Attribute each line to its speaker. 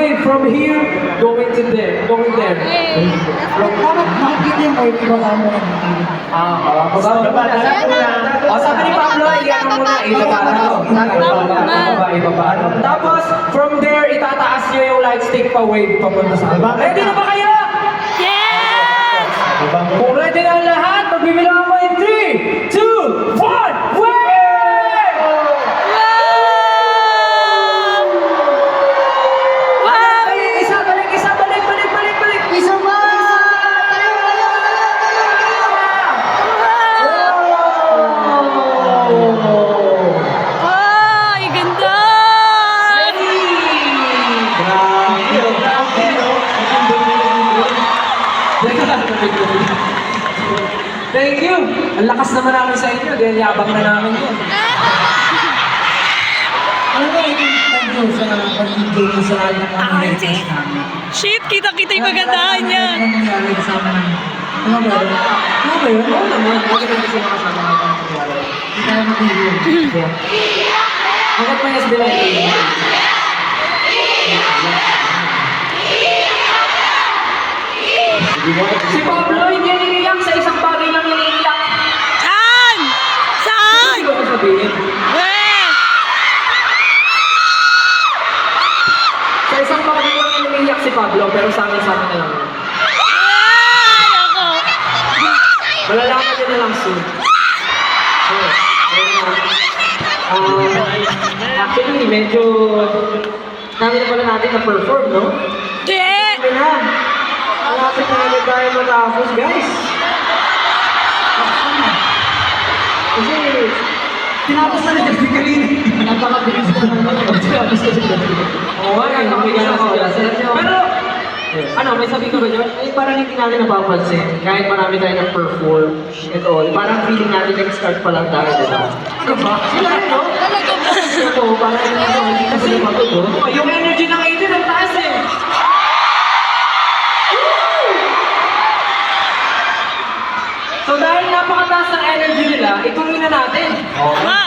Speaker 1: wave from here going to there, going there.
Speaker 2: Bakit kita yung wave ko lang mo?
Speaker 1: Sabi ni Pablo, iyan mo muna, ibaba. Tapos, from there, itataas nyo yung light stick pa wave papunta sa baba. Ready na ba kayo?
Speaker 3: Yes!
Speaker 1: Kung ready na ang lahat, magbibilang ako in 3, 2, 1, wave! Isa, balik!
Speaker 2: Isa ba?
Speaker 3: Ay, ganda!
Speaker 1: Thank you! Ang lakas naman namin sa inyo dahil yabang na namin yun.
Speaker 2: Ano ba yung thank you sa pag-ibig mo sa lahat ng mga request namin?
Speaker 3: Shit, kita-kita yung kagandahan niya.
Speaker 2: Ano nangyari kasama namin? Ano ba yun? Ano ba yun?
Speaker 1: Oo naman, bakit hindi sila kasama natin ang nangyari?
Speaker 2: Hindi tayo mag-ibig.
Speaker 1: Hanggat may SB na ito. Si Pablo hindi niliyak sa isang bagay lang niliyak.
Speaker 3: Saan? Saan?
Speaker 1: Hindi ko sabihin.
Speaker 3: Eh!
Speaker 1: Sa isang bagay lang niliyak si Pablo, pero sa amin na lang. yun.
Speaker 3: Ay, ako!
Speaker 1: Malalaman nyo na lang soon. Actually, medyo kami na pala natin na-perform, no?
Speaker 3: Di!
Speaker 1: Sabi na, malapit na agad tayo matapos, guys. Kasi,
Speaker 2: Tinapos na na Justin kanina.
Speaker 1: napakabilis na naman. Tinapos na siya. Oo nga, napakabilis na siya. Pero, ano, may sabi ko ba dyan? Eh, parang hindi natin napapansin. Kahit marami tayo na-perform and all, parang feeling natin nag-start pa lang tayo, diba? Ano ba? Sila rin, no?
Speaker 3: Talaga ba?
Speaker 1: Oo, parang hindi ko makikita sa mga to, no? Yung energy ng 18 ang taas eh. So dahil napakataas ng energy nila, ituloy na natin.
Speaker 3: Ma!